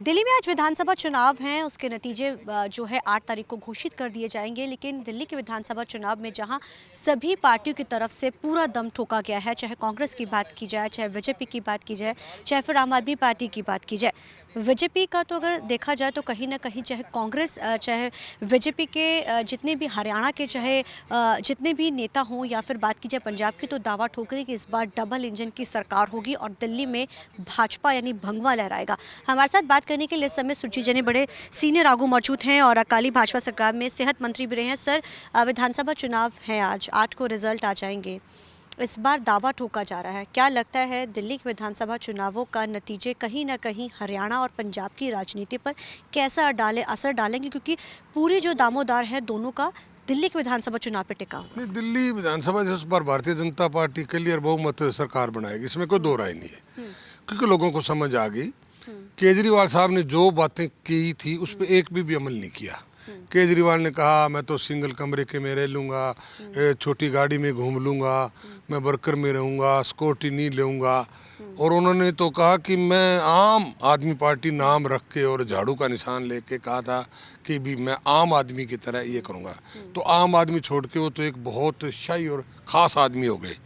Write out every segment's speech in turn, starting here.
दिल्ली में आज विधानसभा चुनाव हैं। उसके नतीजे जो है 8 तारीख को घोषित कर दिए जाएंगे। लेकिन दिल्ली के विधानसभा चुनाव में जहां सभी पार्टियों की तरफ से पूरा दम ठोका गया है, चाहे कांग्रेस की बात की जाए, चाहे बीजेपी की बात की जाए, चाहे फिर आम आदमी पार्टी की बात की जाए। बीजेपी का तो अगर देखा जाए तो कहीं ना कहीं चाहे कांग्रेस चाहे बीजेपी के जितने भी हरियाणा के चाहे जितने भी नेता हों, या फिर बात की जाए पंजाब की, तो दावा ठोक रही कि इस बार डबल इंजन की सरकार होगी और दिल्ली में भाजपा यानी भगवा लहराएगा। हमारे साथ बात करने के लिए इस समय सुरजीत जने बड़े सीनियर आगू मौजूद हैं और अकाली भाजपा सरकार में सेहत मंत्री भी रहे हैं। सर, विधानसभा चुनाव है, आज 8 को रिजल्ट आ जाएंगे। इस बार दावा ठोका जा रहा है, क्या लगता है दिल्ली के विधानसभा चुनावों का नतीजे कहीं ना कहीं हरियाणा और पंजाब की राजनीति पर कैसा असर डालेंगे, क्योंकि पूरी जो दामोदार है दोनों का दिल्ली के विधानसभा चुनाव पर टिका हुआ। नहीं, दिल्ली विधानसभा जिस पर भारतीय जनता पार्टी क्लियर बहुमत सरकार बनाएगी, इसमें कोई दो राय नहीं है। क्योंकि लोगों को समझ आ गई केजरीवाल साहब ने जो बातें की थी उस पर एक भी अमल नहीं किया। केजरीवाल ने कहा मैं तो सिंगल कमरे के में रह लूँगा, छोटी गाड़ी में घूम लूँगा, मैं वर्कर में रहूँगा, सिक्योरिटी नहीं लूँगा। और उन्होंने तो कहा कि मैं आम आदमी पार्टी नाम रख के और झाड़ू का निशान लेके कहा था कि भी मैं आम आदमी की तरह ये करूँगा। तो आम आदमी छोड़ के वो तो एक बहुत शाही और ख़ास आदमी हो गए।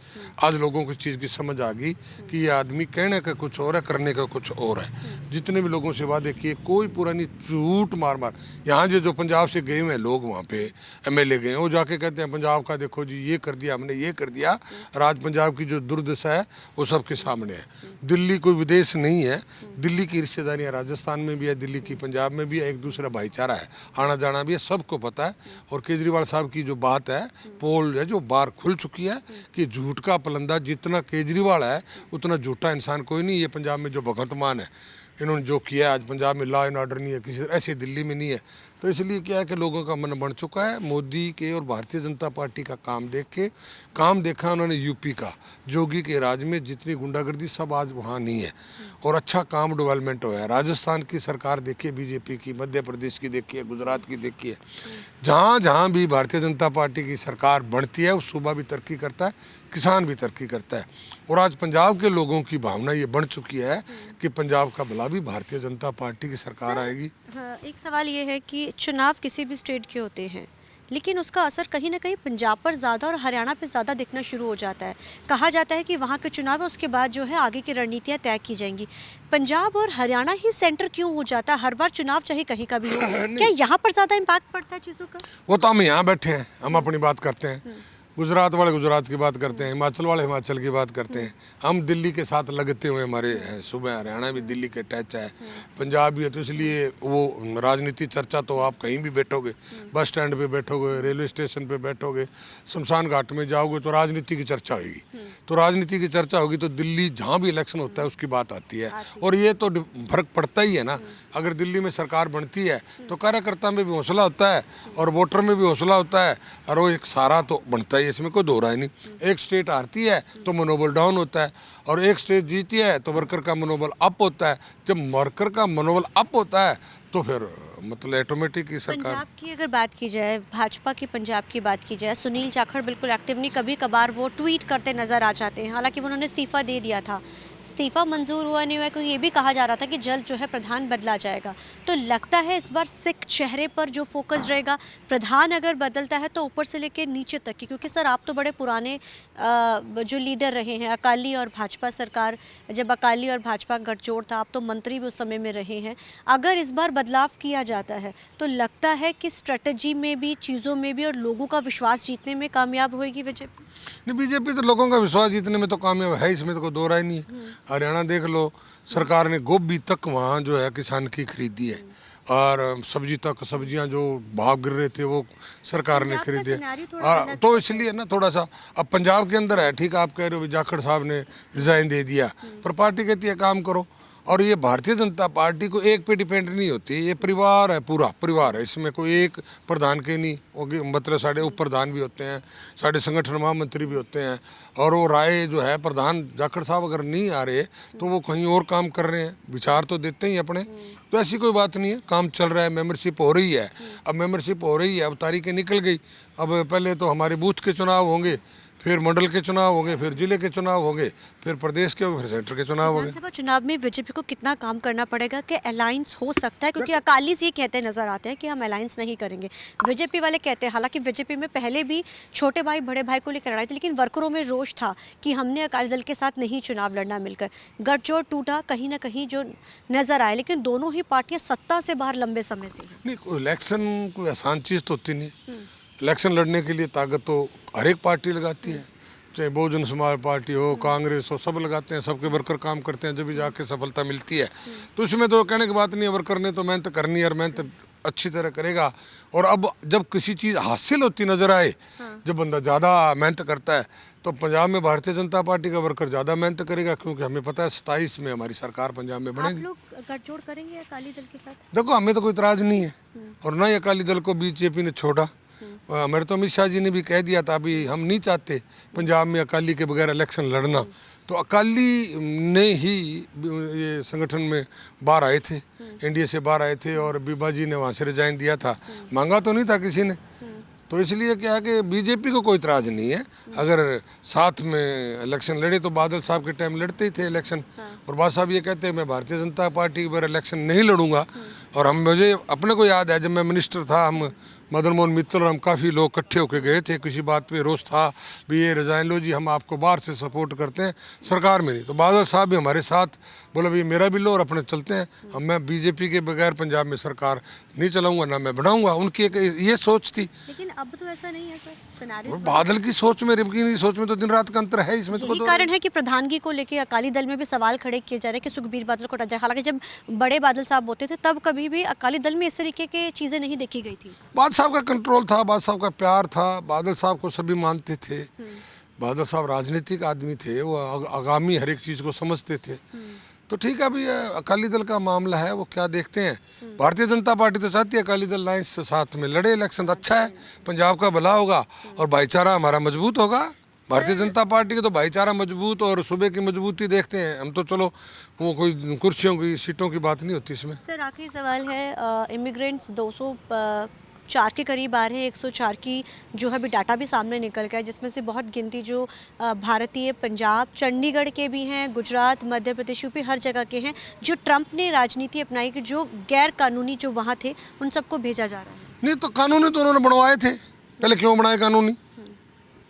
आज लोगों को इस चीज़ की समझ आ गई कि ये आदमी कहने का कुछ और है, करने का कुछ और है। जितने भी लोगों से वादे किए कोई पुरानी झूठ मार मार, यहाँ जो पंजाब से गए हुए लोग वहाँ पे एमएलए गए, वो जाके कहते हैं पंजाब का देखो जी ये कर दिया हमने, ये कर दिया। राज पंजाब की जो दुर्दशा है वो सबके सामने है। दिल्ली कोई विदेश नहीं है, दिल्ली की रिश्तेदारियाँ राजस्थान में भी है, दिल्ली की पंजाब में भी है, एक दूसरा भाईचारा है, आना जाना भी है, सबको पता है। और केजरीवाल साहब की जो बात है, पोल है जो बार खुल चुकी है कि झूठ का पलंदा जितना केजरीवाल है उतना झूठा इंसान कोई नहीं। ये पंजाब में जो भगवंत मान है, इन्होंने जो किया आज पंजाब में लॉ एंड ऑर्डर नहीं है, किसी ऐसे दिल्ली में नहीं है। तो इसलिए क्या है कि लोगों का मन बन चुका है। मोदी के और भारतीय जनता पार्टी का काम देख के, काम देखा उन्होंने यूपी का, जोगी के राज में जितनी गुंडागर्दी सब आज वहाँ नहीं है और अच्छा काम डेवलपमेंट हुआ है। राजस्थान की सरकार देखिए बीजेपी की, मध्य प्रदेश की देखिए, गुजरात की देखिए, जहाँ जहाँ भी भारतीय जनता पार्टी की सरकार बनती है उस सूबा भी तरक्की करता है, किसान भी तरक्की करता है। और आज पंजाब के लोगों की भावना ये बन चुकी है कि पंजाब का भला भी भारतीय जनता पार्टी की सरकार आएगी। हाँ, एक सवाल ये है कि चुनाव किसी भी स्टेट के होते हैं, लेकिन उसका असर कहीं ना कहीं पंजाब पर ज़्यादा और हरियाणा पर ज़्यादा दिखना शुरू हो जाता है। कहा जाता है कि वहाँ के चुनाव है, उसके बाद जो है आगे की रणनीतियाँ तय की जाएंगी। पंजाब और हरियाणा ही सेंटर क्यों हो जाता है हर बार चुनाव, चाहे कहीं का भी हो? क्या यहाँ पर ज़्यादा इम्पैक्ट पड़ता है चीज़ों का? वो तो हम यहाँ बैठे हैं, हम अपनी बात करते हैं, गुजरात वाले गुजरात की बात करते हैं, हिमाचल वाले हिमाचल की बात करते हैं। हम दिल्ली के साथ लगते हुए हमारे सुबह हरियाणा भी दिल्ली के टच है, पंजाब भी है। तो इसलिए वो राजनीति चर्चा तो आप कहीं भी बैठोगे, बस स्टैंड पे बैठोगे, रेलवे स्टेशन पे बैठोगे, शमशान घाट में जाओगे तो राजनीति की चर्चा होगी। तो राजनीति की चर्चा होगी तो दिल्ली जहाँ भी इलेक्शन होता है उसकी बात आती है। और ये तो फर्क पड़ता ही है ना। अगर दिल्ली में सरकार बनती है तो कार्यकर्ता में भी हौसला होता है और वोटर में भी हौसला होता है, और वो एक सारा तो बनता है, इसमें कोई दो राय नहीं। एक स्टेट हारती है तो मनोबल डाउन होता है और एक स्टेट जीती है तो वर्कर का मनोबल अप होता है। जब वर्कर का मनोबल अप होता है तो फिर मतलब ऑटोमेटिक ही सरकार। पंजाब की अगर बात की जाए, भाजपा की पंजाब की बात की जाए, सुनील जाखड़ बिल्कुल एक्टिव नहीं, कभी कभार वो ट्वीट करते नजर आ जाते हैं। हालांकि उन्होंने इस्तीफा दे दिया था, इस्तीफा मंजूर हुआ नहीं हुआ, क्योंकि ये भी कहा जा रहा था कि जल्द जो है प्रधान बदला जाएगा। तो लगता है इस बार सिख चेहरे पर जो फोकस रहेगा, प्रधान अगर बदलता है तो ऊपर से लेकर नीचे तक की, क्योंकि सर आप तो बड़े पुराने जो लीडर रहे हैं, अकाली और भाजपा सरकार, जब अकाली और भाजपा गठजोड़ था, आप तो मंत्री भी उस समय में रहे हैं। अगर इस बार बदलाव किया जाता है तो लगता है कि स्ट्रेटजी में भी, चीज़ों में भी और लोगों का विश्वास जीतने में कामयाब होगी बीजेपी? नहीं, बीजेपी तो लोगों का विश्वास जीतने में तो कामयाब है, इसमें तो कोई दो राय नहीं है। हरियाणा देख लो, सरकार ने गोभी तक वहाँ जो है किसान की खरीदी है और सब्जी तक, सब्जियां जो भाव गिर रहे थे वो सरकार ने खरीदे। तो इसलिए ना थोड़ा सा अब पंजाब के अंदर है, ठीक आप कह रहे हो, जाखड़ साहब ने रिजाइन दे दिया, पर पार्टी कहती है काम करो। और ये भारतीय जनता पार्टी को एक पे डिपेंड नहीं होती, ये परिवार है, पूरा परिवार है, इसमें कोई एक प्रधान के नहीं, मतलब साढ़े उप प्रधान भी होते हैं, साढ़े संगठन महामंत्री भी होते हैं। और वो राय जो है प्रधान जाखड़ साहब अगर नहीं आ रहे तो वो कहीं और काम कर रहे हैं, विचार तो देते ही अपने। तो ऐसी कोई बात नहीं है, काम चल रहा है, मेंबरशिप हो रही है। अब मेंबरशिप हो रही है, अब तारीखें निकल गई, अब पहले तो हमारे बूथ के चुनाव होंगे, फिर मंडल के चुनाव होंगे, फिर जिले के चुनाव होंगे, फिर प्रदेश के होंगे, फिर सेंटर के चुनाव होंगे। विधानसभा चुनाव में बीजेपी को कितना काम करना पड़ेगा कि अलायंस हो सकता है, क्योंकि अकाली ये कहते नजर आते हैं कि हम अलायंस नहीं करेंगे। बीजेपी वाले कहते हैं, हालांकि बीजेपी में पहले भी छोटे भाई बड़े भाई को लेकर लड़ाई थी, लेकिन वर्करों में रोष था कि हमने अकाली दल के साथ नहीं चुनाव लड़ना मिलकर। गठजोड़ टूटा कहीं ना कहीं जो नजर आया, लेकिन दोनों ही पार्टियां सत्ता से बाहर लंबे समय से हैं। नहीं, इलेक्शन कोई आसान चीज़ तो होती नहीं है। इलेक्शन लड़ने के लिए ताकत तो हर एक पार्टी लगाती है, चाहे बहुजन समाज पार्टी हो, कांग्रेस हो, सब लगाते हैं, सबके वर्कर काम करते हैं, जब भी जाके सफलता मिलती है। तो इसमें तो कहने की बात नहीं है, वर्कर ने तो मेहनत करनी है और मेहनत अच्छी तरह करेगा। और अब जब किसी चीज़ हासिल होती नज़र आए, जब बंदा ज़्यादा मेहनत करता है, तो पंजाब में भारतीय जनता पार्टी का वर्कर ज़्यादा मेहनत करेगा, क्योंकि हमें पता है 27 में हमारी सरकार पंजाब में आप बनेगी। लोग गठजोड़ करेंगे अकाली दल के साथ? देखो, हमें तो कोई इतराज़ नहीं है, और ना ही अकाली दल को बीजेपी ने छोड़ा। मेरे तो अमित शाह जी ने भी कह दिया था, अभी हम नहीं चाहते पंजाब में अकाली के बगैर इलेक्शन लड़ना। तो अकाली ने ही ये संगठन में बाहर आए थे, एनडीए से बाहर आए थे, और बीबा जी ने वहाँ से रिजाइन दिया था, मांगा तो नहीं था किसी ने। तो इसलिए क्या है कि बीजेपी को कोई इतराज़ नहीं है, अगर साथ में इलेक्शन लड़े तो बादल साहब के टाइम लड़ते ही थे इलेक्शन। और बादल साहब ये कहते हैं मैं भारतीय जनता पार्टी पर इलेक्शन नहीं लड़ूंगा। और मुझे अपने को याद है, जब मैं मिनिस्टर था, हम मदन मोहन मित्तल और हम काफ़ी लोग इकट्ठे होकर गए थे, किसी बात पे रोष था भी ये रिजाइन लो जी, हम आपको बाहर से सपोर्ट करते हैं, सरकार में नहीं। तो बादल साहब भी हमारे साथ बोला भी मेरा भी लो और अपने चलते हैं, अब मैं बीजेपी के बगैर पंजाब में सरकार नहीं चलाऊंगा, ना मैं बनाऊंगा। उनकी एक ये सोच थी। लेकिन अब तो ऐसा नहीं है सर, सिनेरियो और बादल की सोच में, रिबकी की सोच में तो दिन रात का अंतर है, इसमें तो यही कोई कारण है कि प्रधानगी को लेकर अकाली दल में भी सवाल खड़े किए जा रहे हैं कि सुखबीर बादल को हटा जाए। हालांकि जब बड़े बादल साहब होते थे तब कभी भी अकाली दल में इस तरीके की चीजें नहीं देखी गई थी। बादल साहब का कंट्रोल था, बादल साहब का प्यार था, बादल साहब को सभी मानते थे। बादल साहब राजनीतिक आदमी थे, वो आगामी हर एक चीज़ को समझते थे। तो ठीक है, अभी अकाली दल का मामला है, वो क्या देखते हैं। भारतीय जनता पार्टी तो चाहती है अकाली दल लाइन से साथ में लड़े, इलेक्शन अच्छा है, पंजाब का भला होगा और भाईचारा हमारा मजबूत होगा। भारतीय जनता पार्टी के तो भाईचारा मजबूत और सूबे की मजबूती देखते हैं हम, तो चलो वो कोई कुर्सियों की सीटों की बात नहीं होती इसमें। सर आखिरी सवाल है, इमिग्रेंट्स 204 के करीब आ रहे हैं, 104 की जो है अभी डाटा भी सामने निकल गया है, जिसमें से बहुत गिनती जो भारतीय पंजाब चंडीगढ़ के भी हैं, गुजरात, मध्य प्रदेश, यूपी हर जगह के हैं, जो ट्रंप ने राजनीति अपनाई कि जो गैर कानूनी जो वहाँ थे उन सबको भेजा जा रहा है। नहीं, तो कानूनी तो उन्होंने बनवाए थे, पहले क्यों बनाए कानूनी?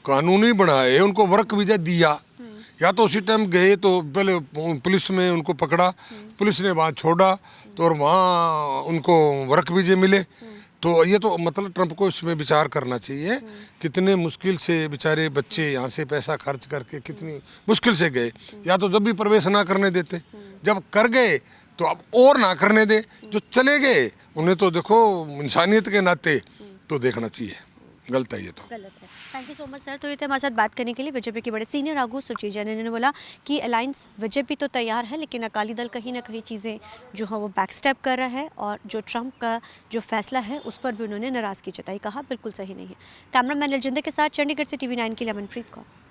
कानूनी बनाए, उनको वर्क वीजा दिया, या तो उसी टाइम गए तो पहले पुलिस में उनको पकड़ा, पुलिस ने वहाँ छोड़ा, तो और वहाँ उनको वर्क वीजे मिले। तो ये तो मतलब ट्रंप को इसमें विचार करना चाहिए, कितने मुश्किल से बेचारे बच्चे यहाँ से पैसा खर्च करके कितनी मुश्किल से गए, या तो जब भी प्रवेश ना करने देते, जब कर गए तो अब और ना करने दे, जो चले गए उन्हें तो देखो इंसानियत के नाते तो देखना चाहिए, गलत है ये तो। गलत है। Thank you so much sir. तो ये थे हमारे साथ बात करने के लिए बीजेपी के बड़े सीनियर आगू सुरजीत जैन। इन्होंने बोला कि अलायंस बीजेपी तो तैयार है, लेकिन अकाली दल कहीं ना कहीं चीज़ें जो है वो बैक स्टेप कर रहा है, और जो ट्रंप का जो फैसला है उस पर भी उन्होंने नाराज़गी जताई, कहा बिल्कुल सही नहीं है। कैमरामैन ललजिंदर के साथ चंडीगढ़ से TV9 के लिए अमनप्रीत कौर।